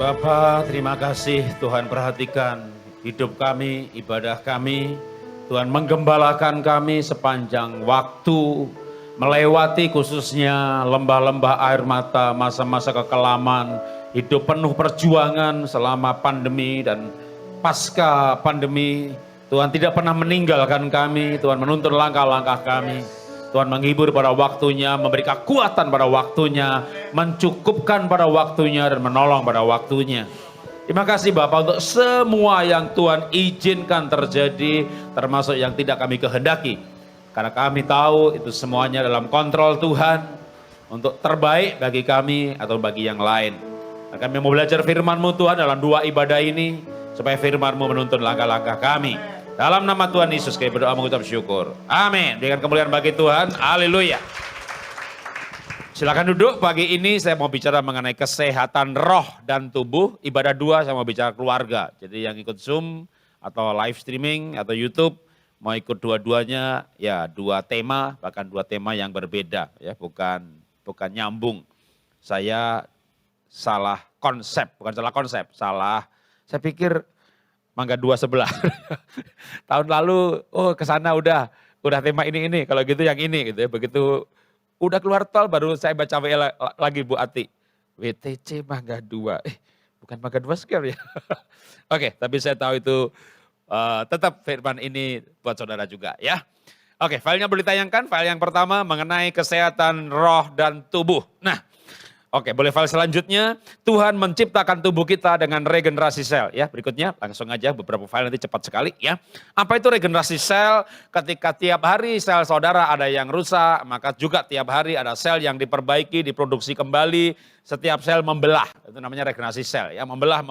Bapa, terima kasih Tuhan perhatikan hidup kami, ibadah kami. Tuhan menggembalakan kami sepanjang waktu, melewati khususnya lembah-lembah air mata, masa-masa kekelaman, hidup penuh perjuangan selama pandemi dan pasca pandemi. Tuhan tidak pernah meninggalkan kami, Tuhan menuntun langkah-langkah kami. Tuhan menghibur pada waktunya, memberi kekuatan pada waktunya, mencukupkan pada waktunya, dan menolong pada waktunya. Terima kasih Bapak untuk semua yang Tuhan izinkan terjadi, termasuk yang tidak kami kehendaki. Karena kami tahu itu semuanya dalam kontrol Tuhan, untuk terbaik bagi kami atau bagi yang lain. Dan kami mau belajar firman-Mu Tuhan dalam 2 ibadah ini, supaya firman-Mu menuntun langkah-langkah kami. Dalam nama Tuhan Yesus kami berdoa mengucap syukur. Amin. Dengan kemuliaan bagi Tuhan. Haleluya. Silakan duduk. Pagi ini saya mau bicara mengenai kesehatan roh dan tubuh. Ibadah 2 saya mau bicara keluarga. Jadi yang ikut Zoom atau live streaming atau YouTube mau ikut dua-duanya, ya 2 tema, bahkan 2 tema yang berbeda, ya bukan nyambung. Saya salah konsep, bukan salah konsep, saya pikir Mangga 2 sebelah. Tahun lalu, kesana udah tema ini, kalau gitu yang ini gitu ya. Begitu udah keluar tol baru saya baca WA lagi Bu Ati. WTC Mangga 2, bukan Mangga 2 Square ya. Oke, tapi saya tahu itu tetap firman ini buat saudara juga ya. Oke, filenya boleh ditayangkan. File yang pertama mengenai kesehatan roh dan tubuh. Nah, oke, boleh file selanjutnya. Tuhan menciptakan tubuh kita dengan regenerasi sel. Ya, berikutnya langsung aja beberapa file nanti cepat sekali ya. Apa itu regenerasi sel? Ketika tiap hari sel saudara ada yang rusak, maka juga tiap hari ada sel yang diperbaiki, diproduksi kembali. Setiap sel membelah, itu namanya regenerasi sel ya, membelah.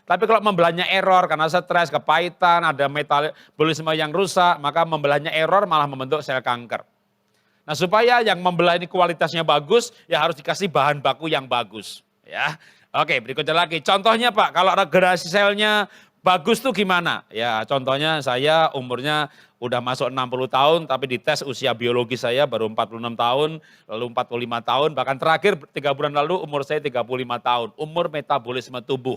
Tapi kalau membelahnya error karena stres, kepahitan, ada metabolisme yang rusak, maka membelahnya error malah membentuk sel kanker. Nah supaya yang membelah ini kualitasnya bagus, ya harus dikasih bahan baku yang bagus. Ya, oke berikutnya lagi. Contohnya Pak, kalau regenerasi selnya bagus tuh gimana? Ya contohnya saya umurnya udah masuk 60 tahun, tapi dites usia biologi saya baru 46 tahun, lalu 45 tahun, bahkan terakhir 3 bulan lalu umur saya 35 tahun. Umur metabolisme tubuh.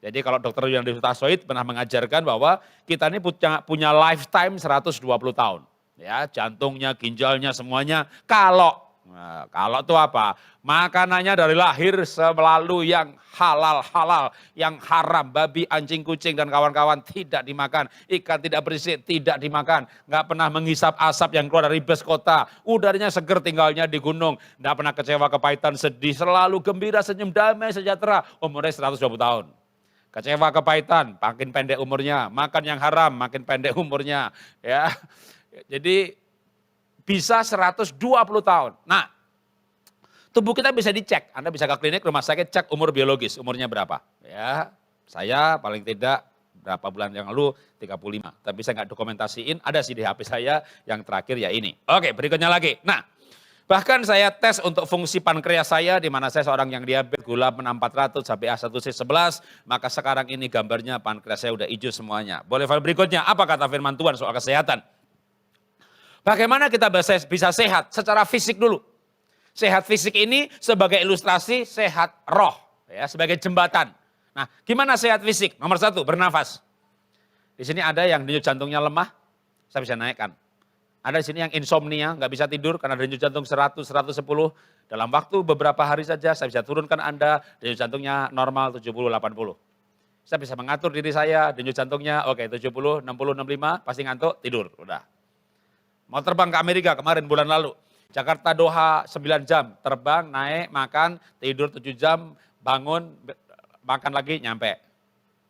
Jadi kalau dokter yang di Tasoid pernah mengajarkan bahwa kita ini punya lifetime 120 tahun. Ya, jantungnya, ginjalnya, semuanya. Kalau itu apa? Makanannya dari lahir selalu yang halal, yang haram. Babi, anjing, kucing, dan kawan-kawan tidak dimakan. Ikan tidak berisik, tidak dimakan. Nggak pernah menghisap asap yang keluar dari bus kota. Udaranya seger tinggalnya di gunung. Nggak pernah kecewa, kepahitan, sedih. Selalu gembira, senyum, damai, sejahtera. Umurnya 120 tahun. Kecewa, kepahitan, makin pendek umurnya. Makan yang haram, makin pendek umurnya. Ya. Jadi bisa 120 tahun. Nah, tubuh kita bisa dicek. Anda bisa ke klinik, rumah sakit, cek umur biologis, umurnya berapa. Ya, saya paling tidak berapa bulan yang lalu 35. Tapi saya nggak dokumentasiin, ada sih di HP saya yang terakhir ya ini. Oke, berikutnya lagi. Nah, bahkan saya tes untuk fungsi pankreas saya, di mana saya seorang yang diabetes, gula 400 sampai A1C11, maka sekarang ini gambarnya pankreas saya udah hijau semuanya. Boleh file berikutnya, apa kata firman Tuhan soal kesehatan? Bagaimana kita bisa sehat secara fisik dulu. Sehat fisik ini sebagai ilustrasi sehat roh, ya, sebagai jembatan. Nah, gimana sehat fisik? Nomor 1, bernafas. Di sini ada yang denyut jantungnya lemah, saya bisa naikkan. Ada di sini yang insomnia, nggak bisa tidur karena denyut jantung 100, 110. Dalam waktu beberapa hari saja saya bisa turunkan Anda, denyut jantungnya normal 70, 80. Saya bisa mengatur diri saya, denyut jantungnya oke 70, 60, 65, pasti ngantuk, tidur, udah. Mau terbang ke Amerika kemarin bulan lalu. Jakarta Doha 9 jam. Terbang, naik, makan, tidur 7 jam, bangun, makan lagi, nyampe.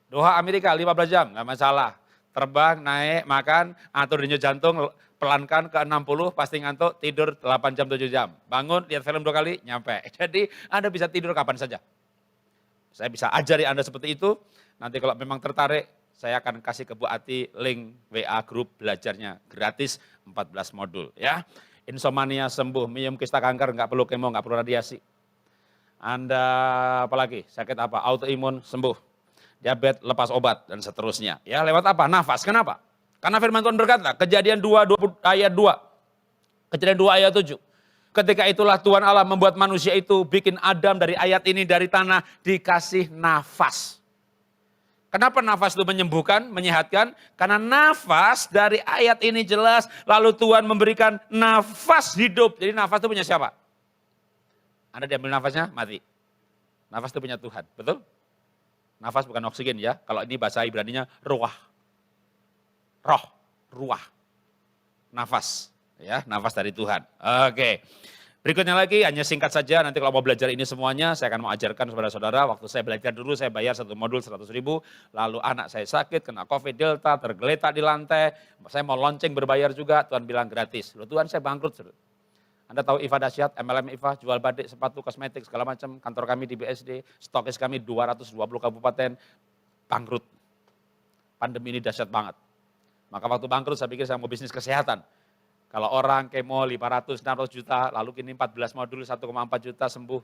Doha Amerika 15 jam, gak masalah. Terbang, naik, makan, atur denyut jantung, pelankan ke 60, pasti ngantuk, tidur 8 jam, 7 jam. Bangun, lihat film 2 kali, nyampe. Jadi Anda bisa tidur kapan saja. Saya bisa ajari Anda seperti itu. Nanti kalau memang tertarik, saya akan kasih ke Bu Ati link WA grup belajarnya gratis 14 modul ya. Insomnia sembuh, minum kista kanker, nggak perlu kemo, nggak perlu radiasi. Anda apalagi sakit apa? Autoimun sembuh, diabetes lepas obat dan seterusnya. Ya lewat apa? Nafas. Kenapa? Karena firman Tuhan berkata, Kejadian 2 ayat 2, Kejadian 2 ayat 7. Ketika itulah Tuhan Allah membuat manusia itu, bikin Adam dari ayat ini, dari tanah, dikasih nafas. Kenapa nafas itu menyembuhkan, menyehatkan? Karena nafas dari ayat ini jelas, lalu Tuhan memberikan nafas hidup. Jadi nafas itu punya siapa? Anda diambil nafasnya, mati. Nafas itu punya Tuhan, betul? Nafas bukan oksigen ya, kalau ini bahasa Ibraninya ruah. Roh, ruah, nafas. Ya, nafas dari Tuhan. Oke. Berikutnya lagi, hanya singkat saja, nanti kalau mau belajar ini semuanya, saya akan mau ajarkan kepada saudara. Waktu saya belajar dulu, saya bayar satu modul 100.000, lalu anak saya sakit, kena COVID, Delta, tergeletak di lantai, saya mau launching berbayar juga, Tuhan bilang gratis. Loh Tuhan, saya bangkrut. Anda tahu IFA dahsyat, MLM IFA, jual badik, sepatu, kosmetik, segala macam, kantor kami di BSD, stokis kami 220 kabupaten, bangkrut. Pandemi ini dahsyat banget. Maka waktu bangkrut saya pikir saya mau bisnis kesehatan. Kalau orang kemo 500, 600 juta, lalu kini 14 modul 1,4 juta sembuh.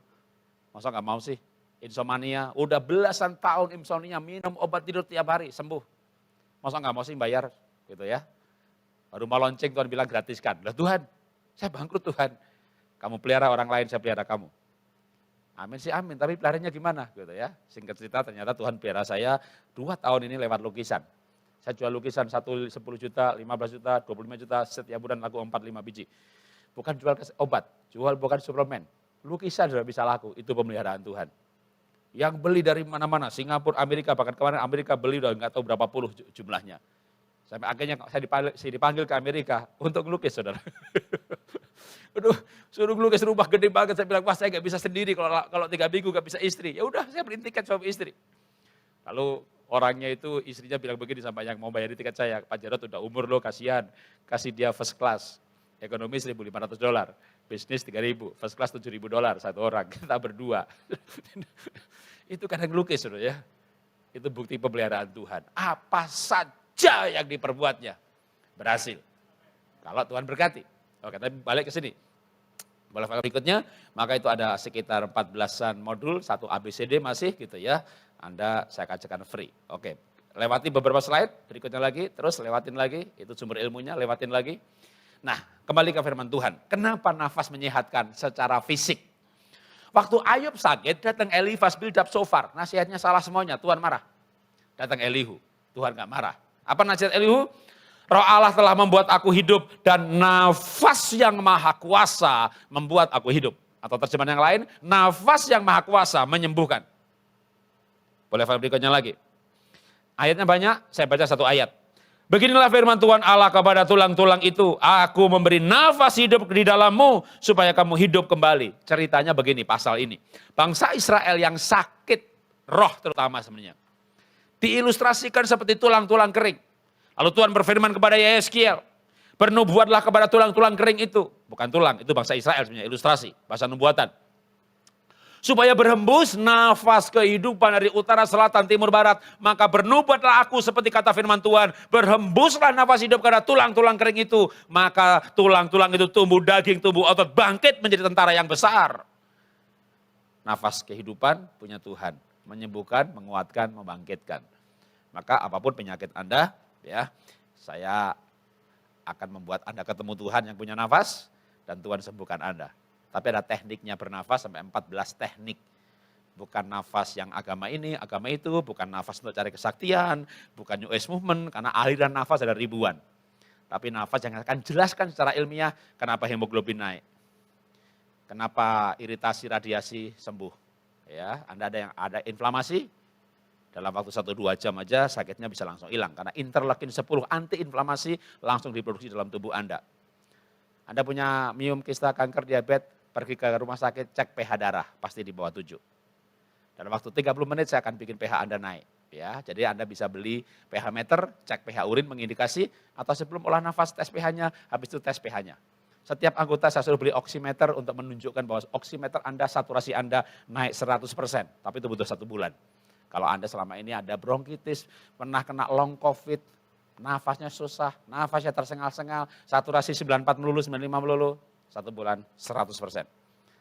Masa nggak mau sih? Insomnia, udah belasan tahun insomnia, minum obat tidur tiap hari, sembuh. Masa nggak mau sih bayar? Gitu ya. Baru mau launching Tuhan bilang gratiskan. Lah Tuhan, saya bangkrut Tuhan. Kamu pelihara orang lain, saya pelihara kamu. Amin sih amin, tapi peliharanya gimana? Gitu ya. Singkat cerita ternyata Tuhan pelihara saya 2 tahun ini lewat lukisan. Saya jual lukisan 10 juta, 15 juta, 25 juta, setiap bulan laku 4-5 biji. Bukan jual obat, jual bukan suplemen. Lukisan sudah bisa laku, itu pemeliharaan Tuhan. Yang beli dari mana-mana, Singapura, Amerika, bahkan kemarin Amerika beli udah nggak tahu berapa puluh jumlahnya. Sampai akhirnya saya dipanggil ke Amerika untuk ngelukis, saudara. Aduh, suruh ngelukis rumah gede banget, saya bilang, wah saya nggak bisa sendiri, kalau 3 minggu nggak bisa istri. Ya udah, saya beli tiket suami istri. Lalu orangnya itu istrinya bilang begini sama yang mau bayar tiket saya, Pak Jarod udah umur lo kasihan, kasih dia first class, ekonomi $1.500, bisnis 3.000, first class $7.000 satu orang, kita berdua. Itu kadang lukis loh ya, itu bukti pemeliharaan Tuhan. Apa saja yang diperbuatnya berhasil, kalau Tuhan berkati. Oke, tapi balik ke sini. Boleh berikutnya, maka itu ada sekitar 14-an modul, 1 ABCD masih gitu ya. Anda saya kacakan free. Oke, lewati beberapa slide, berikutnya lagi, terus lewatin lagi, itu sumber ilmunya, lewatin lagi. Nah, kembali ke firman Tuhan. Kenapa nafas menyehatkan secara fisik? Waktu Ayub sakit, datang Elifas build up shofar. Nasihatnya salah semuanya, Tuhan marah. Datang Elihu, Tuhan gak marah. Apa nasihat Elihu? Roh Allah telah membuat aku hidup dan nafas yang maha kuasa membuat aku hidup. Atau terjemahan yang lain, nafas yang maha kuasa menyembuhkan. Boleh file berikutnya lagi. Ayatnya banyak, saya baca 1 ayat. Beginilah firman Tuhan Allah kepada tulang-tulang itu. Aku memberi nafas hidup di dalammu supaya kamu hidup kembali. Ceritanya begini pasal ini. Bangsa Israel yang sakit, roh terutama sebenarnya. Diilustrasikan seperti tulang-tulang kering. Lalu Tuhan berfirman kepada Yeskiel. Bernubuatlah kepada tulang-tulang kering itu. Bukan tulang, itu bangsa Israel sebenarnya, ilustrasi, bahasa nubuatan. Supaya berhembus nafas kehidupan dari utara, selatan, timur, barat. Maka bernubuatlah aku seperti kata firman Tuhan. Berhembuslah nafas hidup kepada tulang-tulang kering itu. Maka tulang-tulang itu tumbuh daging, tumbuh otot, bangkit menjadi tentara yang besar. Nafas kehidupan punya Tuhan. Menyembuhkan, menguatkan, membangkitkan. Maka apapun penyakit Anda, ya, saya akan membuat Anda ketemu Tuhan yang punya nafas. Dan Tuhan sembuhkan Anda. Tapi ada tekniknya bernafas sampai 14 teknik. Bukan nafas yang agama ini, agama itu, bukan nafas untuk cari kesaktian, bukan New Age Movement, karena aliran nafas ada ribuan. Tapi nafas yang akan jelaskan secara ilmiah kenapa hemoglobin naik. Kenapa iritasi radiasi sembuh. Ya, Anda ada yang ada inflamasi, dalam waktu 1-2 jam aja sakitnya bisa langsung hilang. Karena interleukin 10 anti-inflamasi langsung diproduksi dalam tubuh Anda. Anda punya miom, kista, kanker, diabetes, pergi ke rumah sakit, cek pH darah, pasti di bawah 7. Dalam waktu 30 menit saya akan bikin pH Anda naik. Ya, jadi Anda bisa beli pH meter, cek pH urin mengindikasi, atau sebelum olah nafas tes pH-nya, habis itu tes pH-nya. Setiap anggota saya suruh beli oximeter untuk menunjukkan bahwa oximeter Anda, saturasi Anda naik 100%, tapi itu butuh 1 bulan. Kalau Anda selama ini ada bronkitis, pernah kena long covid, nafasnya susah, nafasnya tersengal-sengal, saturasi 94 melulu, 95 melulu, 1 bulan 100%.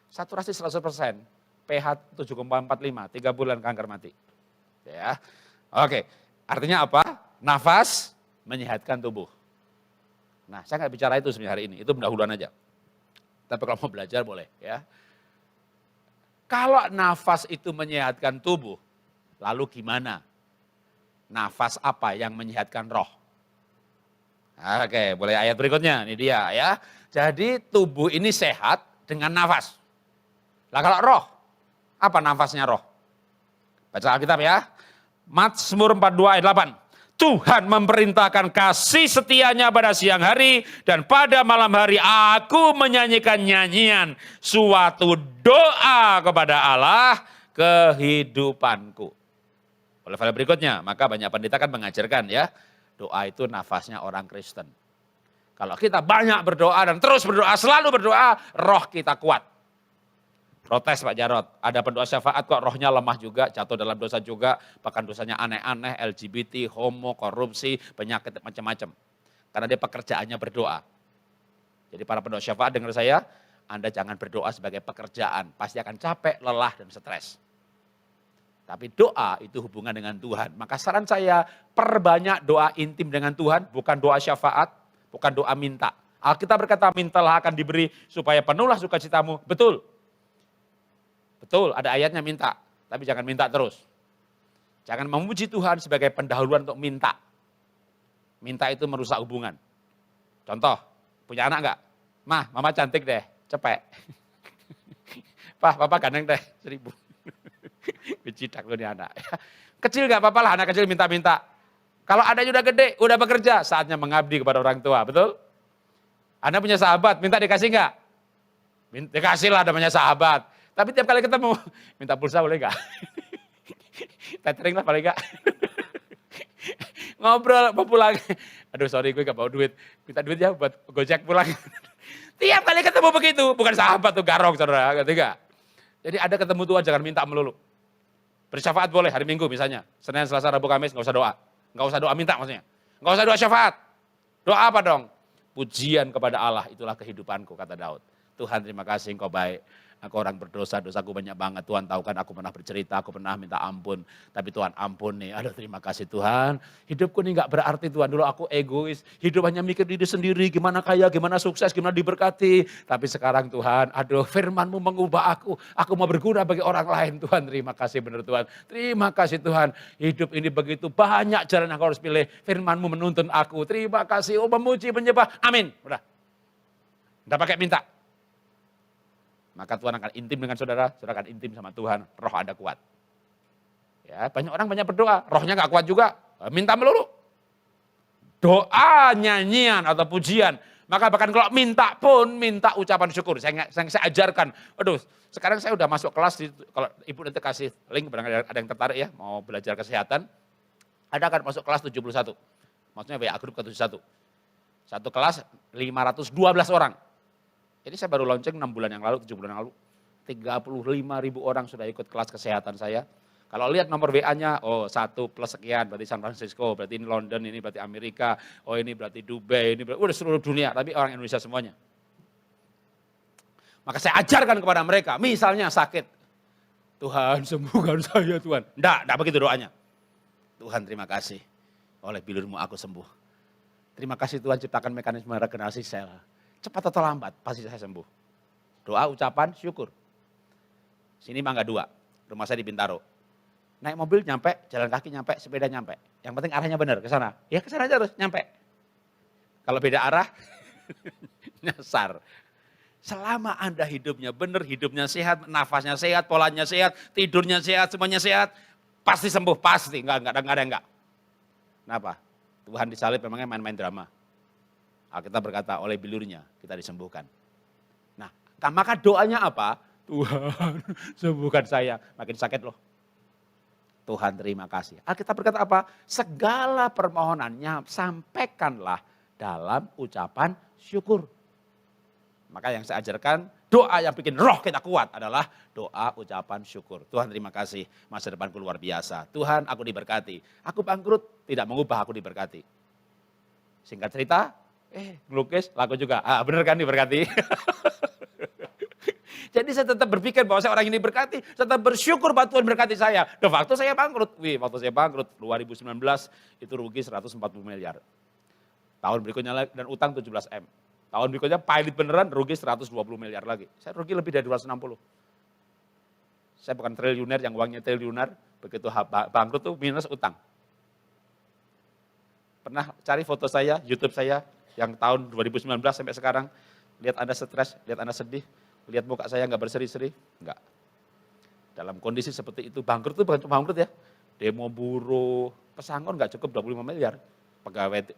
Saturasi 100%, pH 7,45, 3 bulan kanker mati. Ya. Oke, artinya apa? Nafas menyehatkan tubuh. Nah, saya nggak bicara itu sebenarnya hari ini, itu pendahuluan aja. Tapi kalau mau belajar boleh ya. Kalau nafas itu menyehatkan tubuh, lalu gimana? Nafas apa yang menyehatkan roh? Oke, boleh ayat berikutnya. Ini dia ya. Jadi tubuh ini sehat dengan nafas. Lah kalau roh, apa nafasnya roh? Baca Alkitab ya. Mazmur 42 ayat 8. Tuhan memerintahkan kasih setianya pada siang hari dan pada malam hari aku menyanyikan nyanyian suatu doa kepada Allah kehidupanku. Oleh berikutnya, maka banyak pendeta kan mengajarkan ya, doa itu nafasnya orang Kristen. Kalau kita banyak berdoa dan terus berdoa, selalu berdoa, roh kita kuat. Protes Pak Jarod, ada pendoa syafaat kok rohnya lemah juga, jatuh dalam dosa juga, bahkan dosanya aneh-aneh, LGBT, homo, korupsi, penyakit macam-macam. Karena dia pekerjaannya berdoa. Jadi para pendoa syafaat dengar saya, Anda jangan berdoa sebagai pekerjaan, pasti akan capek, lelah, dan stres. Tapi doa itu hubungan dengan Tuhan. Maka saran saya, perbanyak doa intim dengan Tuhan, bukan doa syafaat, bukan doa minta. Alkitab berkata, mintalah akan diberi supaya penuhlah sukacitamu. Betul. Betul, ada ayatnya minta, tapi jangan minta terus. Jangan memuji Tuhan sebagai pendahuluan untuk minta. Minta itu merusak hubungan. Contoh, punya anak enggak? Mah, mama cantik deh, cepet. Papa ganteng deh, 1000. Becidak lu nih anak. Kecil enggak apa-apa lah, anak kecil minta-minta. Kalau ada udah gede, udah bekerja, saatnya mengabdi kepada orang tua, betul? Anda punya sahabat, minta dikasih enggak? Dikasih lah namanya sahabat. Tapi tiap kali ketemu, minta pulsa boleh enggak? Tethering lah paling enggak. Ngobrol, mau pulang. Aduh sorry gue gak bawa duit. Minta duit ya buat gojek pulang. Tiap kali ketemu begitu, bukan sahabat tuh garong saudara. Ketiga. Jadi ada ketemu Tuhan jangan minta melulu. Bersyafaat boleh hari Minggu misalnya. Senin, Selasa, Rabu, Kamis gak usah doa. Gak usah doa minta maksudnya. Gak usah doa syafaat. Doa apa dong? Pujian kepada Allah itulah kehidupanku kata Daud. Tuhan terima kasih engkau baik. Aku orang berdosa, dosaku banyak banget. Tuhan tahu kan aku pernah bercerita, aku pernah minta ampun. Tapi Tuhan ampun nih, aduh terima kasih Tuhan. Hidupku nih gak berarti Tuhan, dulu aku egois. Hidup hanya mikir diri sendiri, gimana kaya, gimana sukses, gimana diberkati. Tapi sekarang Tuhan, aduh firman-Mu mengubah aku. Aku mau berguna bagi orang lain Tuhan, terima kasih benar Tuhan. Terima kasih Tuhan, hidup ini begitu banyak jalan yang aku harus pilih. Firman-Mu menuntun aku, terima kasih, oh memuji, menyembah, amin. Udah, udah pakai minta. Maka Tuhan akan intim dengan saudara, saudara akan intim sama Tuhan, roh Anda kuat. Ya, banyak orang banyak berdoa, rohnya gak kuat juga, minta melulu. Doa, nyanyian atau pujian, maka bahkan kalau minta pun, minta ucapan syukur. Saya ajarkan, aduh sekarang saya udah masuk kelas, kalau ibu nanti kasih link, barangkali ada yang tertarik ya, mau belajar kesehatan, ada akan masuk kelas 71, maksudnya WA grup ke 71. Satu kelas 512 orang. Jadi saya baru launching 6 bulan yang lalu, 7 bulan yang lalu. 35.000 orang sudah ikut kelas kesehatan saya. Kalau lihat nomor WA-nya, oh 1 plus sekian, berarti San Francisco, berarti ini London, ini berarti Amerika, oh ini berarti Dubai, ini berarti udah seluruh dunia, tapi orang Indonesia semuanya. Maka saya ajarkan kepada mereka, misalnya sakit. Tuhan sembuhkan saya Tuhan. Enggak begitu doanya. Tuhan terima kasih, oleh bilur-Mu aku sembuh. Terima kasih Tuhan ciptakan mekanisme regenerasi sel. Cepat atau lambat, pasti saya sembuh. Doa, ucapan, syukur. Sini Mangga 2, rumah saya di Bintaro. Naik mobil nyampe, jalan kaki nyampe, sepeda nyampe. Yang penting arahnya benar, ke sana. Ya ke sana aja terus, nyampe. Kalau beda arah, nyasar. Selama Anda hidupnya benar, hidupnya sehat, nafasnya sehat, polanya sehat, tidurnya sehat, semuanya sehat, pasti sembuh, pasti. Enggak ada enggak. Kenapa? Tuhan disalib memangnya main-main drama. Alkitab berkata oleh bilurnya kita disembuhkan. Nah, maka doanya apa? Tuhan sembuhkan saya, makin sakit loh. Tuhan terima kasih. Alkitab berkata apa? Segala permohonannya sampaikanlah dalam ucapan syukur. Maka yang saya ajarkan, doa yang bikin roh kita kuat adalah doa ucapan syukur. Tuhan terima kasih, masa depanku luar biasa. Tuhan aku diberkati, aku bangkrut, tidak mengubah aku diberkati. Singkat cerita, ngelukis, laku juga. Bener kan diberkati? Jadi saya tetap berpikir bahwa saya orang ini berkati, saya tetap bersyukur bahwa Tuhan berkati saya. Dan waktu saya bangkrut, waktu saya bangkrut 2019 itu rugi 140 miliar. Tahun berikutnya dan utang 17 M. Tahun berikutnya pilot beneran rugi 120 miliar lagi. Saya rugi lebih dari 260. Saya bukan triliuner yang uangnya triliuner, begitu bangkrut tuh minus utang. Pernah cari foto saya, YouTube saya yang tahun 2019 sampai sekarang, lihat Anda stres, lihat Anda sedih, lihat muka saya nggak berseri-seri, nggak. Dalam kondisi seperti itu, bangkrut itu bukan cuma bangkrut ya, demo buruh, pesangon nggak cukup 25 miliar, pegawai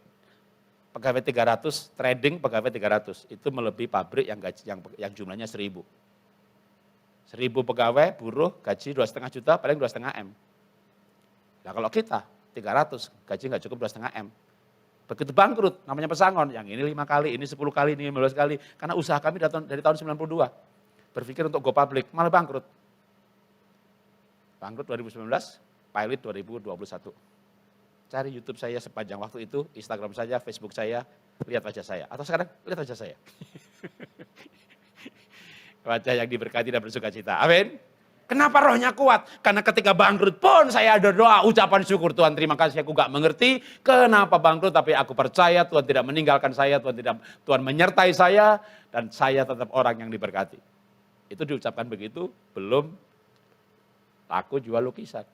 300, trading pegawai 300, itu melebihi pabrik yang jumlahnya 1000. 1000 pegawai, buruh, gaji 2,5 juta, paling 2,5 M. Nah kalau kita 300, gaji nggak cukup 2,5 M. Begitu bangkrut, namanya pesangon, yang ini 5 kali, ini 10 kali, ini 15 kali. Karena usaha kami dari tahun 92, berpikir untuk go public, malah bangkrut. Bangkrut 2019, pilot 2021. Cari YouTube saya sepanjang waktu itu, Instagram saya, Facebook saya, lihat wajah saya. Atau sekarang, lihat wajah saya. Wajah yang diberkati dan bersuka cita. Amin. Kenapa rohnya kuat? Karena ketika bangkrut pun saya ada doa, ucapan syukur. Tuhan terima kasih, aku gak mengerti kenapa bangkrut, tapi aku percaya Tuhan tidak meninggalkan saya, Tuhan menyertai saya, dan saya tetap orang yang diberkati. Itu diucapkan begitu, belum laku jual lukisan.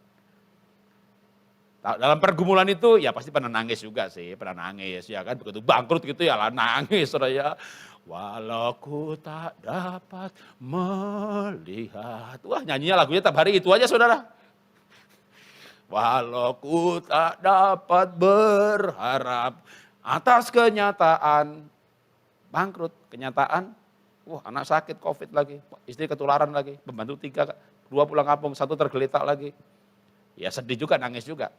Dalam pergumulan itu ya pasti pernah nangis juga sih, pernah nangis ya kan, begitu bangkrut gitu ya lah nangis saudara. Walau ku tak dapat melihat. Wah nyanyinya lagunya tiap hari itu aja saudara. Walau ku tak dapat berharap atas kenyataan bangkrut, kenyataan, wah anak sakit COVID lagi, istri ketularan lagi, pembantu 3, 2 pulang kampung, 1 tergeletak lagi. Ya sedih juga, nangis juga.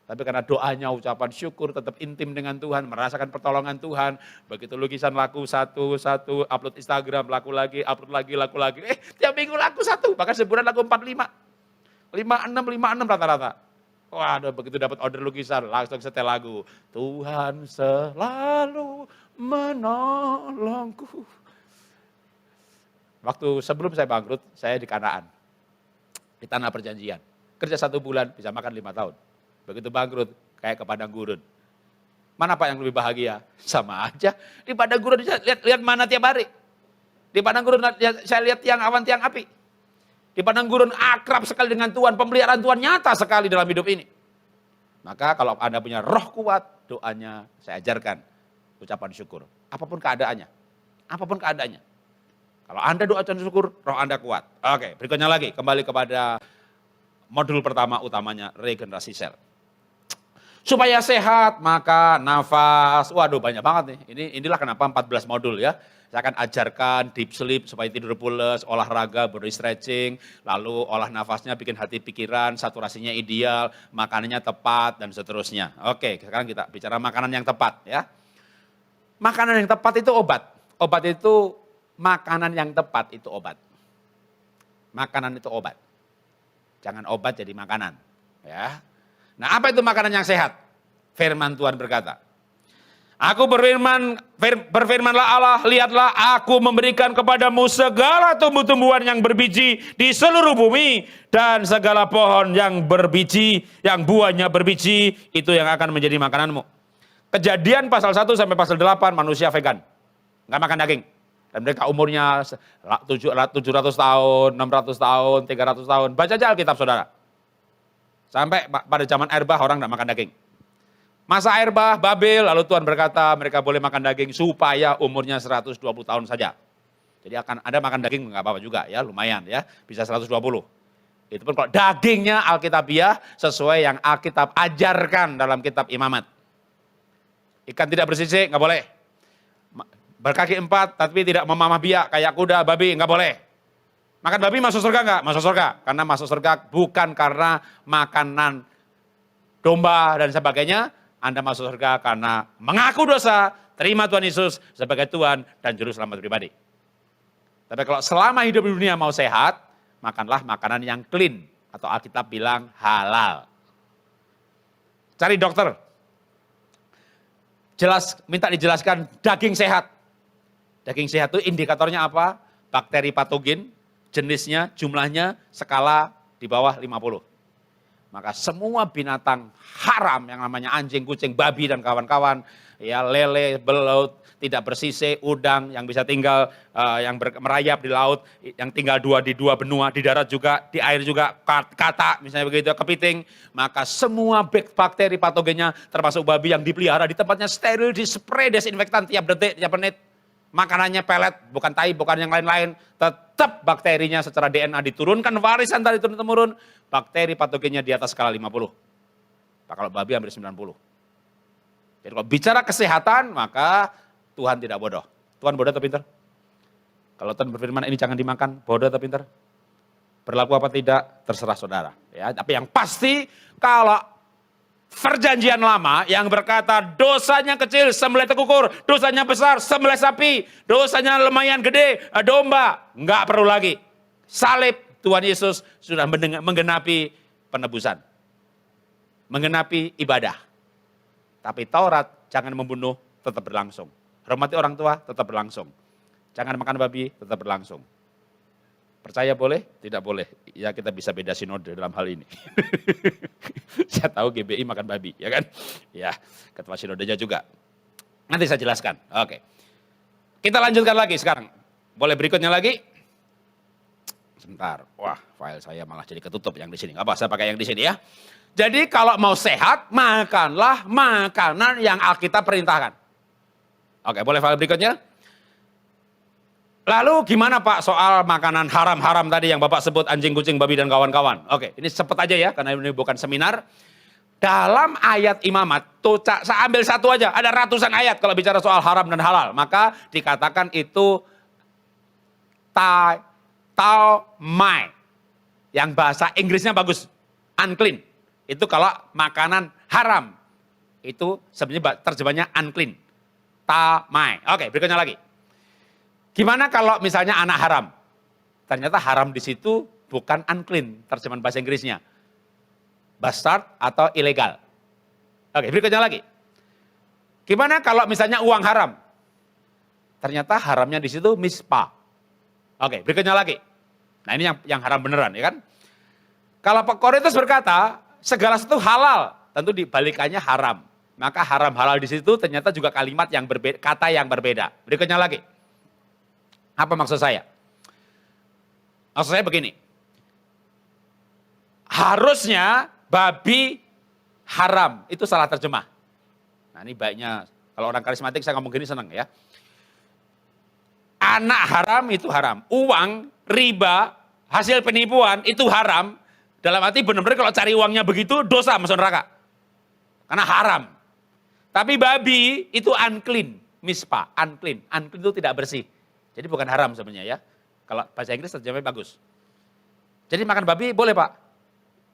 Tapi karena doanya, ucapan syukur, tetap intim dengan Tuhan, merasakan pertolongan Tuhan. Begitu lukisan laku satu, upload Instagram, laku lagi, upload lagi, laku lagi. Tiap minggu laku 1, bahkan sebulan laku 45. 56 rata-rata. Waduh, begitu dapat order lukisan, langsung setel lagu. Tuhan selalu menolongku. Waktu sebelum saya bangkrut, saya di Kanaan. Di tanah perjanjian. Kerja 1 bulan, bisa makan 5 tahun. Begitu bangkrut, kayak ke padang gurun. Mana Pak yang lebih bahagia? Sama aja. Di padang gurun, lihat mana tiap hari. Di padang gurun, saya lihat tiang awan, tiang api. Di padang gurun akrab sekali dengan Tuhan, pemeliharaan Tuhan nyata sekali dalam hidup ini. Maka kalau Anda punya roh kuat, doanya saya ajarkan. Ucapan syukur. Apapun keadaannya. Apapun keadaannya. Kalau Anda doa ucapan syukur, roh Anda kuat. Oke, berikutnya lagi, kembali kepada modul pertama utamanya, regenerasi sel. Supaya sehat, maka nafas, waduh banyak banget nih. Inilah kenapa 14 modul ya. Saya akan ajarkan deep sleep supaya tidur pules, olahraga, body stretching, lalu olah nafasnya bikin hati pikiran, saturasinya ideal, makanannya tepat, dan seterusnya. Oke, sekarang kita bicara makanan yang tepat ya. Makanan yang tepat itu obat. Obat itu, makanan yang tepat itu obat. Makanan itu obat. Jangan obat jadi makanan. Ya. Nah apa itu makanan yang sehat? Firman Tuhan berkata, aku berfirmanlah Allah, lihatlah aku memberikan kepadamu segala tumbuh-tumbuhan yang berbiji di seluruh bumi, dan segala pohon yang berbiji, yang buahnya berbiji, itu yang akan menjadi makananmu. Kejadian pasal 1 sampai pasal 8 manusia vegan, nggak makan daging. Dan mereka umurnya 700 tahun, 600 tahun, 300 tahun. Baca aja Alkitab saudara. Sampai pada zaman air bah orang tidak makan daging. Masa air bah, Babel, lalu Tuhan berkata mereka boleh makan daging supaya umurnya 120 tahun saja. Jadi akan ada makan daging nggak apa-apa juga ya, lumayan ya, bisa 120. Itu pun kalau dagingnya Alkitabiah sesuai yang Alkitab ajarkan dalam kitab Imamat. Ikan tidak bersisik nggak boleh. Berkaki 4 tapi tidak memamah biak kayak kuda, babi nggak boleh. Makan babi masuk surga nggak? Masuk surga. Karena masuk surga bukan karena makanan domba dan sebagainya. Anda masuk surga karena mengaku dosa, terima Tuhan Yesus sebagai Tuhan dan Juru Selamat pribadi. Tapi kalau selama hidup di dunia mau sehat, makanlah makanan yang clean. Atau Alkitab bilang halal. Cari dokter. Minta dijelaskan daging sehat. Daging sehat itu indikatornya apa? Bakteri patogen, jenisnya, jumlahnya, skala di bawah 50. maka semua binatang haram yang namanya anjing, kucing, babi dan kawan-kawan, ya lele, belut, tidak bersisik, udang yang bisa tinggal yang merayap di laut, yang tinggal di dua benua, di darat juga, di air juga, kata misalnya begitu, kepiting, maka semua bakteri patogennya termasuk babi yang dipelihara di tempatnya steril, di spray desinfektan tiap detik, tiap menit, makanannya pelet, bukan tai, bukan yang lain-lain, tetap bakterinya secara DNA diturunkan, warisan tadi turun-temurun, bakteri patogennya di atas skala 50. Nah, kalau babi hampir 90. Jadi kalau bicara kesehatan, maka Tuhan tidak bodoh. Tuhan bodoh atau pintar? Kalau Tuhan berfirman ini jangan dimakan, bodoh atau pintar? Berlaku apa tidak? Terserah saudara. Ya, tapi yang pasti kalau perjanjian lama yang berkata dosanya kecil sembelih tekukur, dosanya besar sembelih sapi, dosanya lumayan gede domba, nggak perlu lagi. Salib Tuhan Yesus sudah menggenapi penebusan, menggenapi ibadah. Tapi Taurat jangan membunuh tetap berlangsung. Hormati orang tua tetap berlangsung. Jangan makan babi tetap berlangsung. Percaya boleh? Tidak boleh. Ya kita bisa beda sinode dalam hal ini. Saya tahu GBI makan babi, ya kan? Ya, ketua sinodenya juga. Nanti saya jelaskan. Oke. Kita lanjutkan lagi sekarang. Boleh berikutnya lagi? Sebentar. Wah, file saya malah jadi ketutup yang di sini. Nggak apa, saya pakai yang di sini ya. Jadi kalau mau sehat, makanlah makanan yang Alkitab perintahkan. Oke, boleh file berikutnya? Lalu gimana Pak soal makanan haram-haram tadi yang Bapak sebut anjing, kucing, babi, dan kawan-kawan? Oke, ini cepet aja ya, karena ini bukan seminar. Dalam ayat imamat, saya ambil satu aja, ada ratusan ayat kalau bicara soal haram dan halal. Maka dikatakan itu taumai. Yang bahasa Inggrisnya bagus, unclean. Itu kalau makanan haram. Itu sebenarnya terjemahnya unclean. Taumai. Oke, berikutnya lagi. Gimana kalau misalnya anak haram? Ternyata haram di situ bukan unclean, terjemahan bahasa Inggrisnya. Bastard atau ilegal. Oke, berikutnya lagi. Gimana kalau misalnya uang haram? Ternyata haramnya di situ mispa. Oke, berikutnya lagi. Nah ini yang haram beneran, ya kan? Kalau Pak Korintus berkata, segala sesuatu halal, tentu dibalikannya haram. Maka haram halal di situ ternyata juga kalimat yang berbeda, kata yang berbeda. Berikutnya lagi. Apa maksud saya? Maksud saya begini. Harusnya babi haram, itu salah terjemah. Nah ini baiknya, kalau orang karismatik saya ngomong gini senang ya. Anak haram itu haram. Uang, riba, hasil penipuan itu haram. Dalam arti benar-benar kalau cari uangnya begitu dosa masuk neraka. Karena haram. Tapi babi itu unclean, mispa, unclean. Unclean itu tidak bersih. Jadi bukan haram sebenarnya ya. Kalau bahasa Inggris terjemahnya bagus. Jadi makan babi boleh Pak?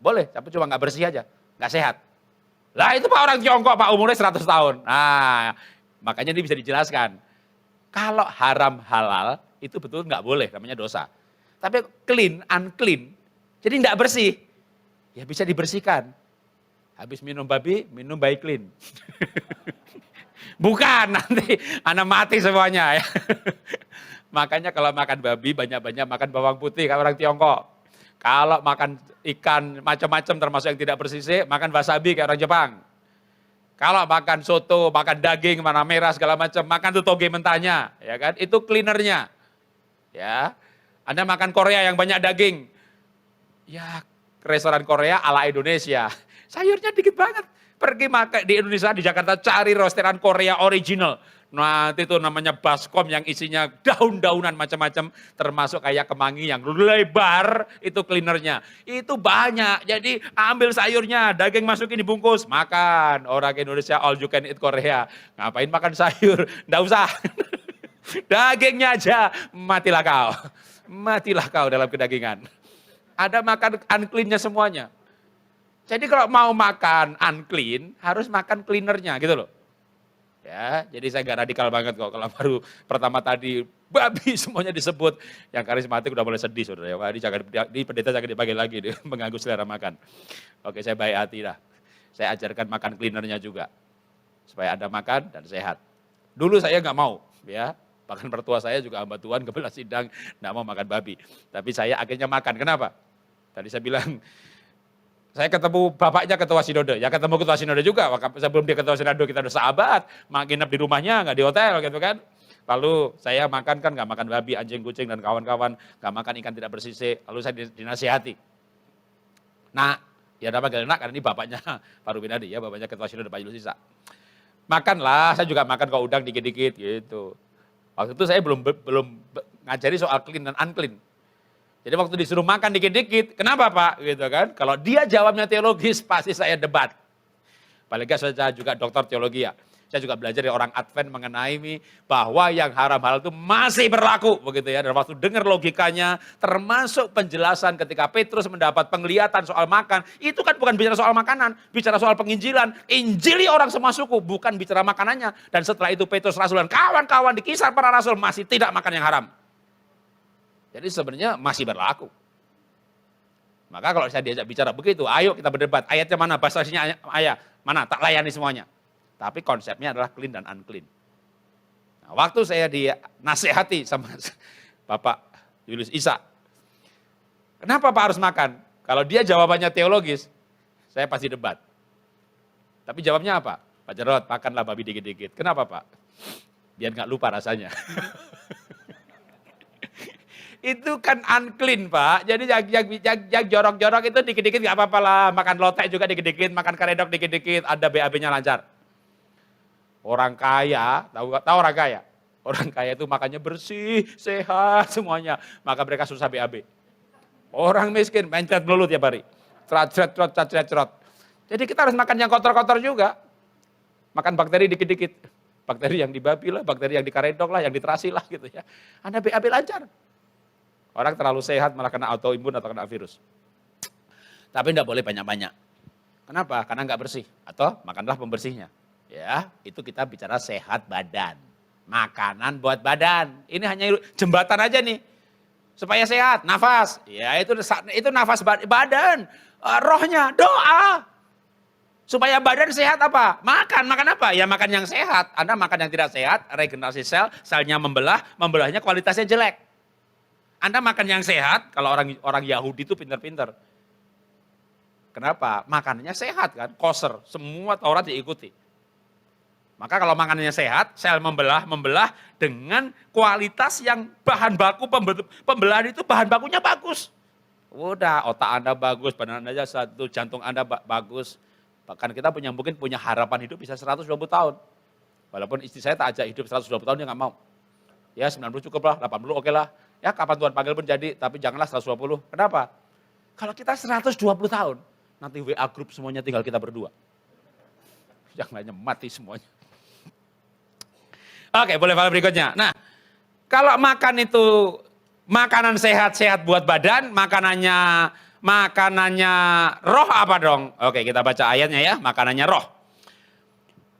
Boleh, tapi cuma nggak bersih aja. Nggak sehat. Lah itu Pak orang Tiongkok Pak umurnya 100 tahun. Nah makanya ini bisa dijelaskan. Kalau haram halal itu betul nggak boleh, namanya dosa. Tapi clean, unclean, jadi nggak bersih. Ya bisa dibersihkan. Habis minum babi, minum baik clean. Bukan, nanti anak mati semuanya ya. Makanya kalau makan babi, banyak-banyak makan bawang putih kayak orang Tiongkok. Kalau makan ikan macam-macam termasuk yang tidak bersisik, makan wasabi kayak orang Jepang. Kalau makan soto, makan daging, mana merah segala macam, makan tuh toge mentahnya, ya kan? Itu cleanernya. Ya. Anda makan Korea yang banyak daging. Ya, restoran Korea ala Indonesia. Sayurnya dikit banget. Pergi makan di Indonesia, di Jakarta cari restoran Korea original. Nanti itu namanya baskom yang isinya daun-daunan macam-macam. Termasuk kayak kemangi yang lebar, itu cleanernya. Itu banyak, jadi ambil sayurnya, daging masukin dibungkus. Makan, orang Indonesia all you can eat Korea. Ngapain makan sayur? Nggak usah. Dagingnya aja, matilah kau. Matilah kau dalam kedagingan. Ada makan unclean-nya semuanya. Jadi kalau mau makan unclean, harus makan cleanernya gitu loh. Ya, jadi saya gak radikal banget kok. Kalau baru pertama tadi babi semuanya disebut. Yang karismatik udah mulai sedih saudara. Ya, wah, di pendeta jangan dipanggil lagi, dia mengganggu selera makan. Oke, saya baik hati dah. Saya ajarkan makan cleanernya juga. Supaya Anda makan dan sehat. Dulu saya gak mau, ya. Bahkan mertua saya juga hamba Tuhan kebelah sidang, gak mau makan babi. Tapi saya akhirnya makan. Kenapa? Tadi saya bilang, Saya ketemu bapaknya ketua sinode, ya ketemu ketua sinode juga. Sebelum dia ketua sinode kita udah sahabat, nginep di rumahnya, nggak di hotel gitu kan. Lalu saya makan kan nggak makan babi, anjing, kucing dan kawan-kawan, nggak makan ikan tidak bersisik. Lalu saya dinasihati. Nah, ya nama gak enak karena ini bapaknya Pak Rubinadi ya, bapaknya ketua sinode Pak Julius Isa. Makanlah, saya juga makan kok udang dikit-dikit gitu. Waktu itu saya belum ngajari soal clean dan unclean. Jadi waktu disuruh makan dikit-dikit, kenapa Pak? Gitu kan. Kalau dia jawabnya teologis, pasti saya debat. Paling nggak saya juga dokter teologi ya. Saya juga belajar dari orang Advent mengenai bahwa yang haram halal itu masih berlaku. Begitu ya. Dan waktu dengar logikanya, termasuk penjelasan ketika Petrus mendapat penglihatan soal makan, itu kan bukan bicara soal makanan, bicara soal penginjilan. Injili orang semua suku, bukan bicara makanannya. Dan setelah itu Petrus Rasul dan kawan-kawan di Kisah Para Rasul masih tidak makan yang haram. Jadi sebenarnya masih berlaku. Maka kalau saya diajak bicara begitu, ayo kita berdebat. Ayatnya mana, bahasanya ayat mana, tak layani semuanya. Tapi konsepnya adalah clean dan unclean. Nah, waktu saya dinasihati sama Bapak Julius Isa, kenapa Pak harus makan? Kalau dia jawabannya teologis, saya pasti debat. Tapi jawabnya apa? Pak Jarod, makanlah babi dikit-dikit. Kenapa Pak? Biar nggak lupa rasanya. Itu kan unclean Pak, jadi yang jorok-jorok itu dikit-dikit gak apa-apa lah, makan lotek juga dikit-dikit, makan karedok dikit-dikit, ada BAB-nya lancar. Orang kaya, tahu orang kaya? Orang kaya itu makannya bersih, sehat semuanya, maka mereka susah BAB. Orang miskin mencret melulu tiap hari, cerot. Jadi kita harus makan yang kotor-kotor juga, makan bakteri dikit-dikit, bakteri yang di babi lah, bakteri yang di karedok lah, yang di terasi lah gitu ya. Anda BAB lancar. Orang terlalu sehat malah kena autoimun atau kena virus. Tapi tidak boleh banyak-banyak. Kenapa? Karena nggak bersih. Atau makanlah pembersihnya. Ya, itu kita bicara sehat badan. Makanan buat badan. Ini hanya jembatan aja nih. Supaya sehat, nafas. Ya, itu nafas badan. Rohnya, doa. Supaya badan sehat apa? Makan apa? Ya makan yang sehat. Anda makan yang tidak sehat, regenerasi sel, selnya membelahnya kualitasnya jelek. Anda makan yang sehat, kalau orang Yahudi itu pintar-pintar. Kenapa? Makanannya sehat kan, kosher, semua Taurat diikuti. Maka kalau makanannya sehat, sel membelah dengan kualitas yang bahan baku pembelahan itu bahan bakunya bagus. Udah, otak Anda bagus, badan Anda satu, jantung Anda bagus. Bahkan kita mungkin punya harapan hidup bisa 120 tahun. Walaupun istri saya tak ajak hidup 120 tahun, dia nggak mau. Ya 90 cukup lah, 80 oke lah. Ya kapan Tuhan panggil pun jadi, tapi janganlah 120. Kenapa? Kalau kita 120 tahun, nanti WA grup semuanya tinggal kita berdua. Yang lainnya mati semuanya. Oke, boleh file berikutnya. Nah, kalau makan itu makanan sehat-sehat buat badan, makanannya roh apa dong? Oke, kita baca ayatnya ya, makanannya roh.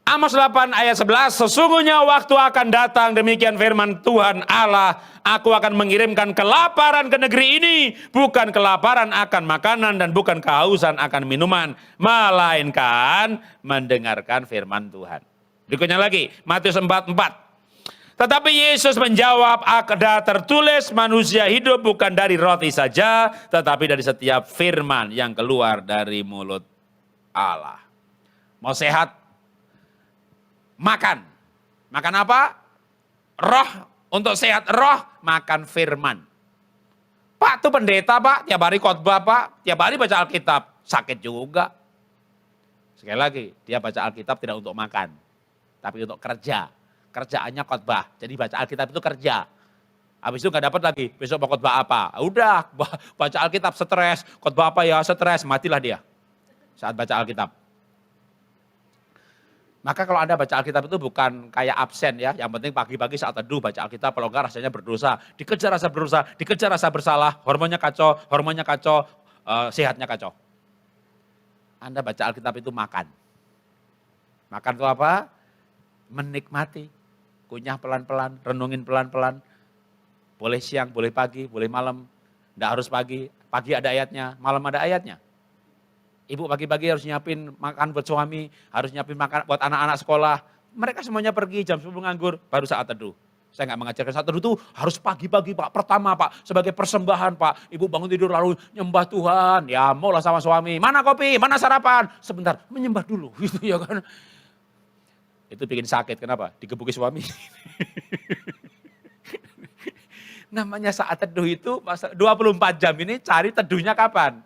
Amos 8 ayat 11, sesungguhnya waktu akan datang, demikian firman Tuhan Allah, aku akan mengirimkan kelaparan ke negeri ini, bukan kelaparan akan makanan dan bukan kehausan akan minuman, melainkan mendengarkan firman Tuhan. Berikutnya lagi, Matius 4:4. Tetapi Yesus menjawab, ada tertulis manusia hidup bukan dari roti saja, tetapi dari setiap firman yang keluar dari mulut Allah. Mau sehat? Makan apa? Roh, untuk sehat roh, makan firman. Pak, itu pendeta Pak, tiap hari khotbah Pak, tiap hari baca Alkitab, sakit juga. Sekali lagi, dia baca Alkitab tidak untuk makan, tapi untuk kerja. Kerjaannya khotbah, jadi baca Alkitab itu kerja. Habis itu nggak dapat lagi, besok mau khotbah apa? Udah, baca Alkitab stres, khotbah apa ya stres, matilah dia saat baca Alkitab. Maka kalau Anda baca Alkitab itu bukan kayak absen ya, yang penting pagi-pagi saat teduh baca Alkitab, kalau enggak rasanya berdosa, dikejar rasa berdosa, dikejar rasa bersalah, hormonnya kacau, sehatnya kacau. Anda baca Alkitab itu makan. Makan itu apa? Menikmati, kunyah pelan-pelan, renungin pelan-pelan, boleh siang, boleh pagi, boleh malam, enggak harus pagi ada ayatnya, malam ada ayatnya. Ibu pagi-pagi harus nyiapin makan buat suami, harus nyiapin makan buat anak-anak sekolah. Mereka semuanya pergi jam 10 nganggur, baru saat teduh. Saya nggak mengajarkan saat teduh itu harus pagi-pagi Pak, pertama Pak, sebagai persembahan Pak. Ibu bangun tidur lalu nyembah Tuhan, ya maulah sama suami, mana kopi, mana sarapan, sebentar menyembah dulu gitu ya kan. Itu bikin sakit, kenapa? Digebuki suami. Namanya saat teduh itu 24 jam ini cari teduhnya kapan?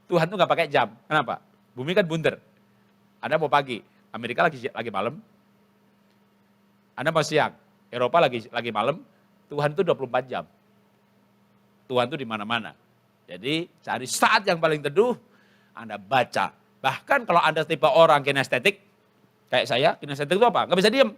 Tuhan tuh nggak pakai jam, kenapa? Bumi kan bundar. Anda mau pagi, Amerika lagi malam. Anda mau siang, Eropa lagi malam. Tuhan tuh 24 jam. Tuhan tuh di mana-mana. Jadi cari saat yang paling teduh, Anda baca. Bahkan kalau Anda tipe orang kinestetik, kayak saya, kinestetik itu apa? Nggak bisa diem.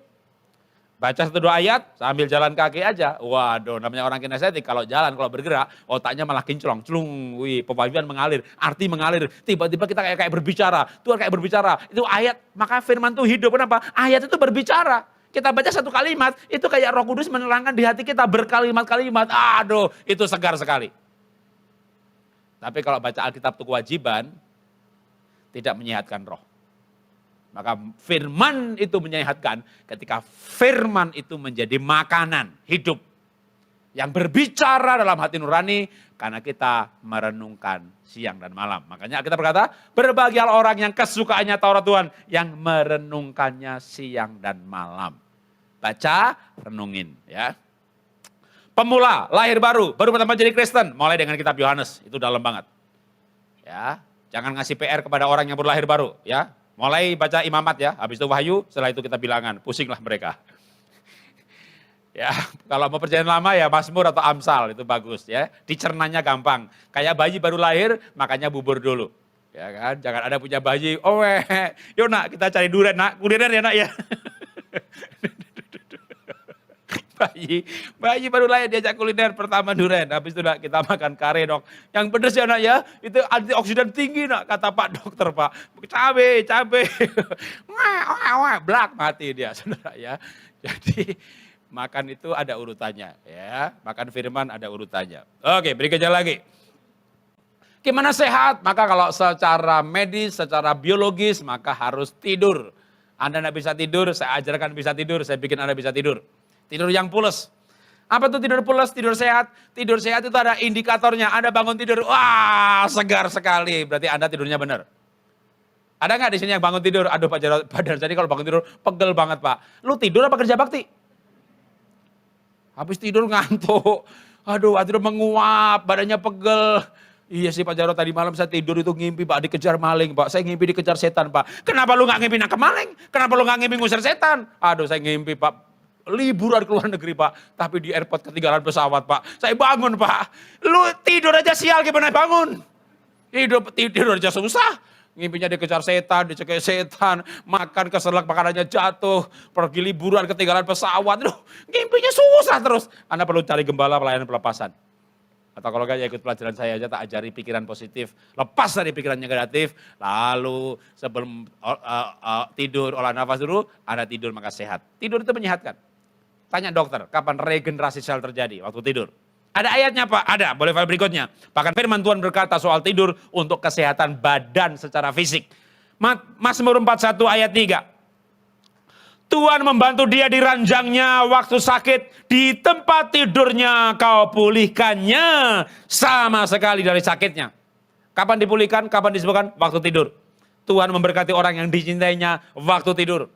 Baca 1-2 ayat sambil jalan kaki aja. Waduh, namanya orang kinestetik. Kalau jalan, kalau bergerak, otaknya malah kinclong. Celung, wih, pewahyuan mengalir, arti mengalir. Tiba-tiba kita kayak berbicara. Tuhan kayak berbicara. Itu ayat, maka firman itu hidup. Kenapa? Ayat itu berbicara. Kita baca satu kalimat, itu kayak Roh Kudus menerangkan di hati kita berkalimat-kalimat. Aduh, itu segar sekali. Tapi kalau baca Alkitab itu kewajiban, tidak menyehatkan roh. Maka firman itu menyehatkan ketika firman itu menjadi makanan hidup. Yang berbicara dalam hati nurani karena kita merenungkan siang dan malam. Makanya kita berkata, berbahagialah orang yang kesukaannya Taurat Tuhan. Yang merenungkannya siang dan malam. Baca, renungin ya. Pemula, lahir baru pertama jadi Kristen. Mulai dengan kitab Yohanes, itu dalam banget. Ya, jangan ngasih PR kepada orang yang baru lahir baru ya. Mulai baca Imamat ya, habis itu Wahyu, setelah itu kita bilangan, pusinglah mereka. Ya, kalau mau perjanjian lama ya Mazmur atau Amsal, itu bagus ya. Dicernanya gampang, kayak bayi baru lahir, makanya bubur dulu. Ya kan, jangan ada punya bayi, oh yuk nak kita cari durian nak, kuliner ya nak ya. Bayi baru lahir diajak kuliner pertama durian, habis itu nak kita makan kare dok. Yang pedes ya nak ya, itu antioksidan tinggi nak kata Pak Dokter Pak. Cabe, wah, blak mati dia saudara ya. Jadi makan itu ada urutannya ya, makan firman ada urutannya. Oke, berikutnya lagi. Gimana sehat? Maka kalau secara medis, secara biologis maka harus tidur. Anda tidak bisa tidur, saya ajarkan bisa tidur, saya bikin Anda bisa tidur. Tidur yang pules. Apa tuh tidur pules, tidur sehat? Tidur sehat itu ada indikatornya. Anda bangun tidur, wah segar sekali. Berarti Anda tidurnya benar. Ada nggak di sini yang bangun tidur? Aduh Pak Darsani kalau bangun tidur pegel banget Pak. Lu tidur apa kerja bakti? Habis tidur ngantuk. Aduh tidur menguap, badannya pegel. Iya sih Pak Jarod, tadi malam saya tidur itu ngimpi Pak dikejar maling Pak. Saya ngimpi dikejar setan Pak. Kenapa lu gak ngimpi nangkep maling? Kenapa lu gak ngimpi ngusir setan? Aduh saya ngimpi Pak. Liburan ke luar negeri Pak, tapi di airport ketinggalan pesawat Pak. Saya bangun Pak, lu tidur aja sial gimana bangun? Tidur aja susah. Ngimpinya dikejar setan, dicekik setan, makan keselak makanannya jatuh, pergi liburan ketinggalan pesawat. Ngimpinya susah terus. Anda perlu cari gembala pelayanan pelepasan. Atau kalau enggak ya ikut pelajaran saya aja, tak ajari pikiran positif. Lepas dari pikiran negatif, lalu sebelum tidur olah nafas dulu, Anda tidur maka sehat. Tidur itu menyehatkan. Tanya dokter, kapan regenerasi sel terjadi? Waktu tidur. Ada ayatnya Pak? Ada, boleh file berikutnya. Bahkan firman Tuhan berkata soal tidur untuk kesehatan badan secara fisik. Mazmur 41 ayat 3. Tuhan membantu dia di ranjangnya waktu sakit. Di tempat tidurnya kau pulihkannya sama sekali dari sakitnya. Kapan dipulihkan? Kapan disembuhkan? Waktu tidur. Tuhan memberkati orang yang dicintainya waktu tidur.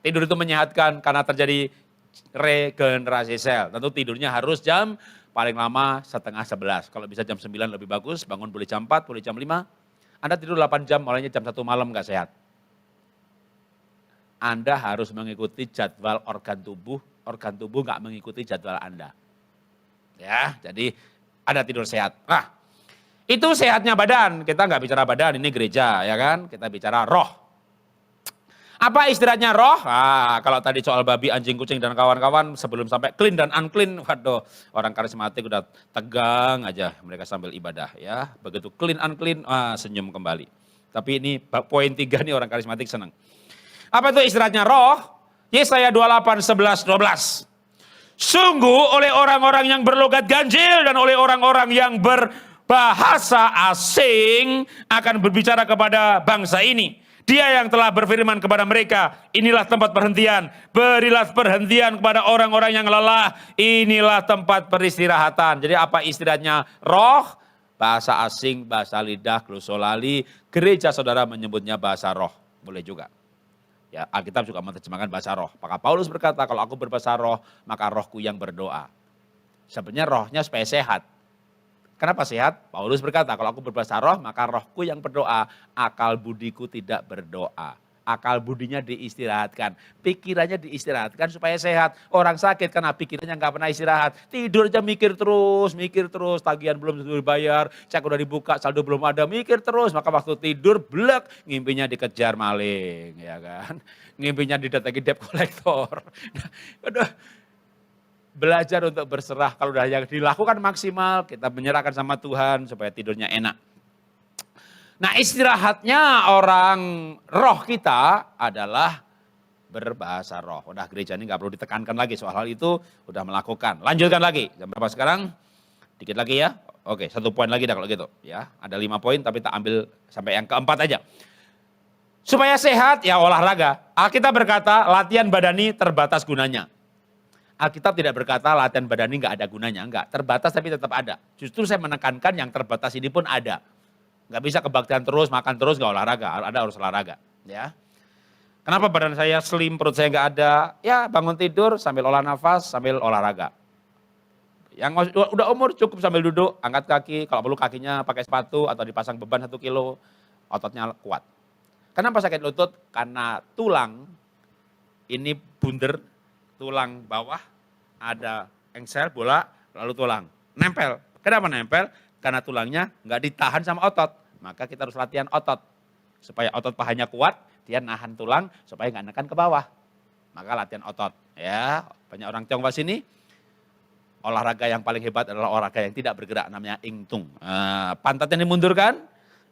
Tidur itu menyehatkan karena terjadi regenerasi sel. Tentu tidurnya harus jam paling lama 10:30. Kalau bisa jam 9 lebih bagus, bangun boleh jam 4, boleh jam 5. Anda tidur 8 jam, mulainya jam 1 malam gak sehat. Anda harus mengikuti jadwal organ tubuh gak mengikuti jadwal Anda. Ya, jadi ada tidur sehat. Nah, itu sehatnya badan. Kita gak bicara badan, ini gereja ya kan. Kita bicara roh. Apa istirahatnya roh? Nah, kalau tadi soal babi, anjing, kucing, dan kawan-kawan sebelum sampai clean dan unclean, waduh, orang karismatik udah tegang aja mereka sambil ibadah ya. Begitu clean unclean, senyum kembali. Tapi ini poin 3 nih orang karismatik senang. Apa itu istirahatnya roh? Yesaya 28, 11, 12. Sungguh oleh orang-orang yang berlogat ganjil dan oleh orang-orang yang berbahasa asing akan berbicara kepada bangsa ini. Dia yang telah berfirman kepada mereka, inilah tempat perhentian, berilah perhentian kepada orang-orang yang lelah, inilah tempat peristirahatan. Jadi apa istirahatnya? Roh, bahasa asing, bahasa lidah, glosolali, gereja saudara menyebutnya bahasa roh, boleh juga. Ya, Alkitab juga menerjemahkan bahasa roh. Maka Paulus berkata, kalau aku berbahasa roh, maka rohku yang berdoa. Sebenarnya rohnya supaya sehat. Kenapa sehat? Paulus berkata, kalau aku berbahasa roh, maka rohku yang berdoa, akal budiku tidak berdoa. Akal budinya diistirahatkan, pikirannya diistirahatkan supaya sehat. Orang sakit karena pikirannya nggak pernah istirahat. Tidur aja mikir terus, tagihan belum dibayar, cek udah dibuka, saldo belum ada, mikir terus. Maka waktu tidur, blek, ngimpinya dikejar maling, ya kan. Ngimpinya didatangi debt collector. Aduh, belajar untuk berserah, kalau udah yang dilakukan maksimal, kita menyerahkan sama Tuhan supaya tidurnya enak. Nah istirahatnya orang roh kita adalah berbahasa roh. Udah gereja ini gak perlu ditekankan lagi soal hal itu, udah melakukan. Lanjutkan lagi, jam berapa sekarang? Dikit lagi ya. Oke, 1 poin lagi dah kalau gitu. Ya, ada 5 poin tapi tak ambil sampai yang keempat aja. Supaya sehat ya olahraga. Alkitab berkata latihan badani terbatas gunanya. Alkitab tidak berkata latihan badani nggak ada gunanya, enggak. Terbatas tapi tetap ada. Justru saya menekankan yang terbatas ini pun ada. Nggak bisa kebaktian terus, makan terus, nggak olahraga. Ada harus olahraga. Ya. Kenapa badan saya slim, perut saya nggak ada? Ya bangun tidur sambil olah nafas, sambil olahraga. Yang udah umur cukup sambil duduk, angkat kaki, kalau perlu kakinya pakai sepatu atau dipasang beban 1 kilo, ototnya kuat. Kenapa sakit lutut? Karena tulang ini bunder, tulang bawah, ada engsel, bola, lalu tulang. Nempel. Kenapa nempel? Karena tulangnya nggak ditahan sama otot. Maka kita harus latihan otot. Supaya otot pahanya kuat, dia nahan tulang supaya nggak nekan ke bawah. Maka latihan otot. Ya, banyak orang Tionghoa sini, olahraga yang paling hebat adalah olahraga yang tidak bergerak, namanya ingtung. Pantatnya dimundurkan,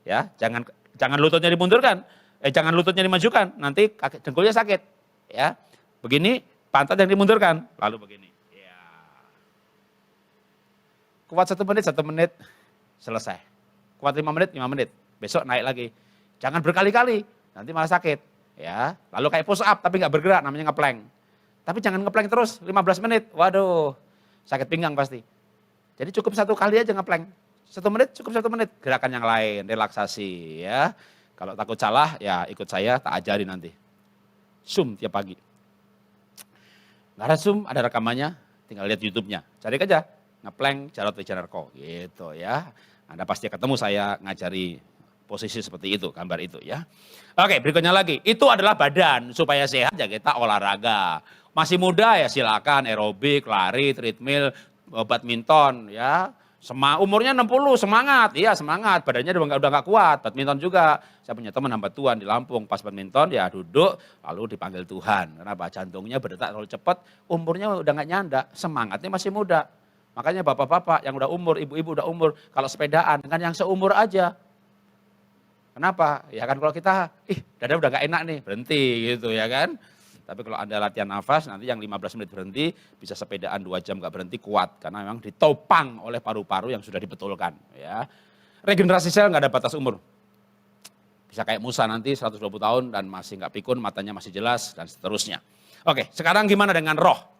ya, jangan lututnya dimundurkan, jangan lututnya dimajukan, nanti kaki dengkulnya sakit. Ya, begini, pantat yang dimundurkan, lalu begini. Ya. Kuat 1 menit, selesai. Kuat 5 menit, besok naik lagi. Jangan berkali-kali, nanti malah sakit. Ya, lalu kayak push up tapi nggak bergerak, namanya ngeplank. Tapi jangan ngeplank terus 15 menit, waduh, sakit pinggang pasti. Jadi cukup 1 kali aja ngeplank. 1 menit cukup 1 menit, gerakan yang lain, relaksasi ya. Kalau takut salah ya ikut saya, tak ajari nanti. Zoom tiap pagi. Nggak ada Zoom, ada rekamannya, tinggal lihat YouTube-nya. Cari aja, ngeplank Jarod Wijanarko gitu ya. Anda pasti ketemu saya ngajari posisi seperti itu, gambar itu ya. Oke, berikutnya lagi, itu adalah badan, supaya sehat ya kita olahraga. Masih muda ya silakan aerobik, lari, treadmill, badminton ya. Umurnya 60, semangat, iya semangat, badannya udah gak kuat, badminton juga. Saya punya teman hamba Tuhan di Lampung, pas badminton ya duduk, lalu dipanggil Tuhan. Kenapa? Jantungnya berdetak terlalu cepat, umurnya udah gak nyanda, semangatnya masih muda. Makanya bapak-bapak yang udah umur, ibu-ibu udah umur, kalau sepedaan dengan yang seumur aja. Kenapa? Ya kan kalau kita, dada udah gak enak nih, berhenti gitu ya kan. Tapi kalau Anda latihan nafas, nanti yang 15 menit berhenti, bisa sepedaan 2 jam gak berhenti, kuat. Karena memang ditopang oleh paru-paru yang sudah dibetulkan. Ya. Regenerasi sel gak ada batas umur. Bisa kayak Musa nanti 120 tahun dan masih gak pikun, matanya masih jelas, dan seterusnya. Oke, sekarang gimana dengan roh?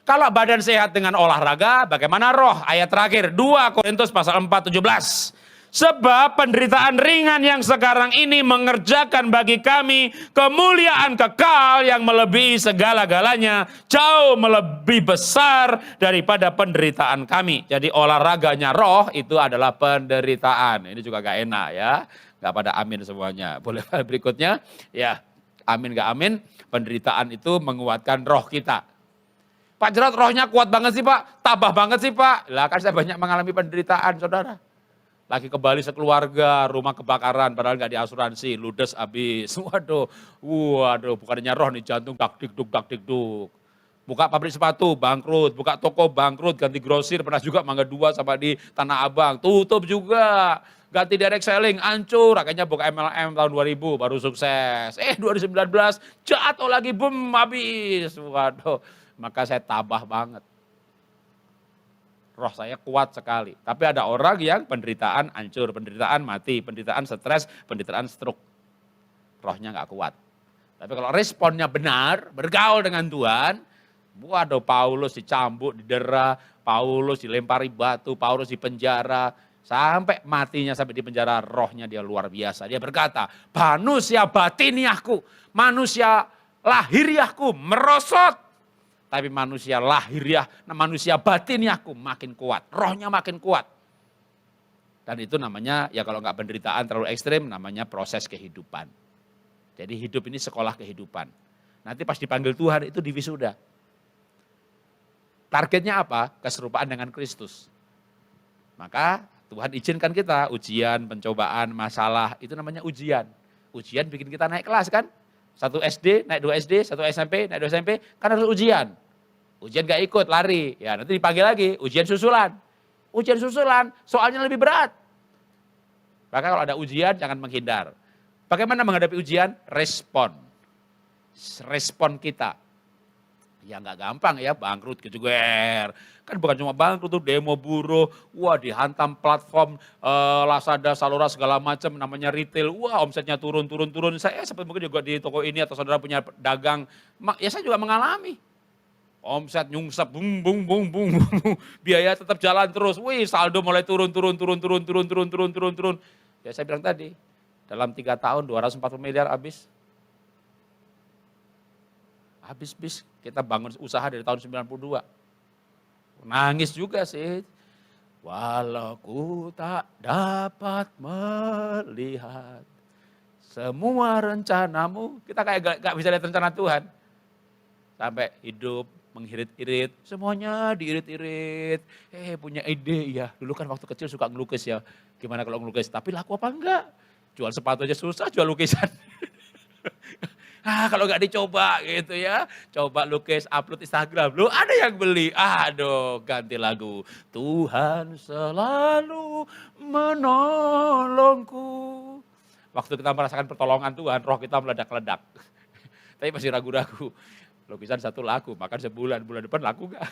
Kalau badan sehat dengan olahraga, bagaimana roh? Ayat terakhir, 2 Korintus pasal 4, 17. Sebab penderitaan ringan yang sekarang ini mengerjakan bagi kami kemuliaan kekal yang melebihi segala-galanya, jauh melebihi besar daripada penderitaan kami. Jadi olahraganya roh itu adalah penderitaan. Ini juga gak enak ya, gak pada amin semuanya. Boleh berikutnya? Ya, amin gak amin, penderitaan itu menguatkan roh kita. Pak Jarod rohnya kuat banget sih Pak, tabah banget sih Pak. Lah kan saya banyak mengalami penderitaan saudara. Lagi ke Bali sekeluarga, rumah kebakaran, padahal nggak diasuransi, ludes habis. Waduh, bukannya roh nih, jantung dak dikduk. Buka pabrik sepatu, bangkrut. Buka toko, bangkrut. Ganti grosir, pernah juga Mangga 2 sama di Tanah Abang. Tutup juga. Ganti direct selling, hancur. Akhirnya buka MLM tahun 2000, baru sukses. 2019, jatuh lagi, boom, habis. Waduh, maka saya tabah banget. Roh saya kuat sekali. Tapi ada orang yang penderitaan hancur, penderitaan mati, penderitaan stres, penderitaan stroke. rohnya nggak kuat. Tapi kalau responnya benar, bergaul dengan Tuhan, waduh Paulus dicambuk, didera, Paulus dilempari batu, Paulus dipenjara, sampai matinya sampai di penjara, rohnya dia luar biasa. Dia berkata, manusia batiniahku, manusia lahiriahku merosot. Tapi manusia lahiriah, manusia batiniahku makin kuat, rohnya makin kuat. Dan itu namanya, ya kalau nggak penderitaan terlalu ekstrim, namanya proses kehidupan. Jadi hidup ini sekolah kehidupan. Nanti pas dipanggil Tuhan itu diwisuda. Targetnya apa? Keserupaan dengan Kristus. Maka Tuhan izinkan kita ujian, pencobaan, masalah, itu namanya ujian. Ujian bikin kita naik kelas kan? 1 SD, naik 2 SD, 1 SMP, naik 2 SMP, kan harus ujian. Ujian gak ikut, lari. Ya nanti dipanggil lagi, ujian susulan. Ujian susulan, soalnya lebih berat. Maka kalau ada ujian, jangan menghindar. Bagaimana menghadapi ujian? Respon. Respon kita. Ya nggak gampang ya, bangkrut kejeger. Kan bukan cuma bangkrut tuh, demo buruh. Wah dihantam platform Lazada, Salora segala macam, namanya retail. Wah omsetnya turun. Saya seperti mungkin juga di toko ini atau saudara punya dagang. Ya saya juga mengalami. Omset nyungsep, bung. Biaya tetap jalan terus. Wih, saldo mulai turun. Ya saya bilang tadi, dalam 3 tahun 240 miliar habis. Habis bis, kita bangun usaha dari tahun 92. Nangis juga sih. Walau ku tak dapat melihat semua rencanamu. Kita kayak gak bisa lihat rencana Tuhan. Sampai hidup mengirit-irit, semuanya diirit-irit. Punya ide ya, dulu kan waktu kecil suka ngelukis ya. Gimana kalau ngelukis, tapi laku apa enggak? Jual sepatu aja susah, jual lukisan. Kalau nggak dicoba gitu ya, coba lukis, upload Instagram, lu ada yang beli, aduh ganti lagu. Tuhan selalu menolongku. Waktu kita merasakan pertolongan Tuhan, roh kita meledak-ledak. Tapi masih ragu-ragu. Lukisan 1 laku, makan sebulan, bulan depan laku gak?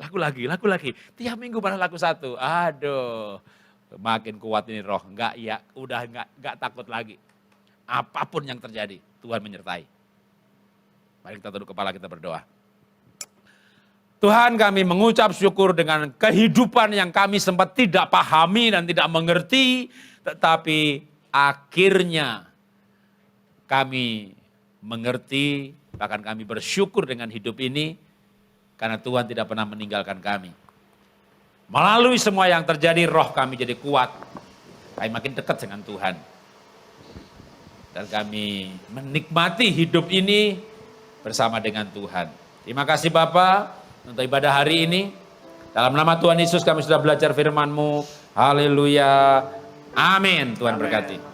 Laku lagi. Tiap minggu malah laku 1. Aduh, makin kuat ini roh. Udah enggak takut lagi. Apapun yang terjadi, Tuhan menyertai. Mari kita tunduk kepala, kita berdoa. Tuhan, kami mengucap syukur dengan kehidupan yang kami sempat tidak pahami dan tidak mengerti, tetapi akhirnya kami mengerti, bahkan kami bersyukur dengan hidup ini, karena Tuhan tidak pernah meninggalkan kami. Melalui semua yang terjadi, roh kami jadi kuat. Kami makin dekat dengan Tuhan. Dan kami menikmati hidup ini bersama dengan Tuhan. Terima kasih Bapa untuk ibadah hari ini. Dalam nama Tuhan Yesus kami sudah belajar firman-Mu. Haleluya. Amin. Tuhan berkati.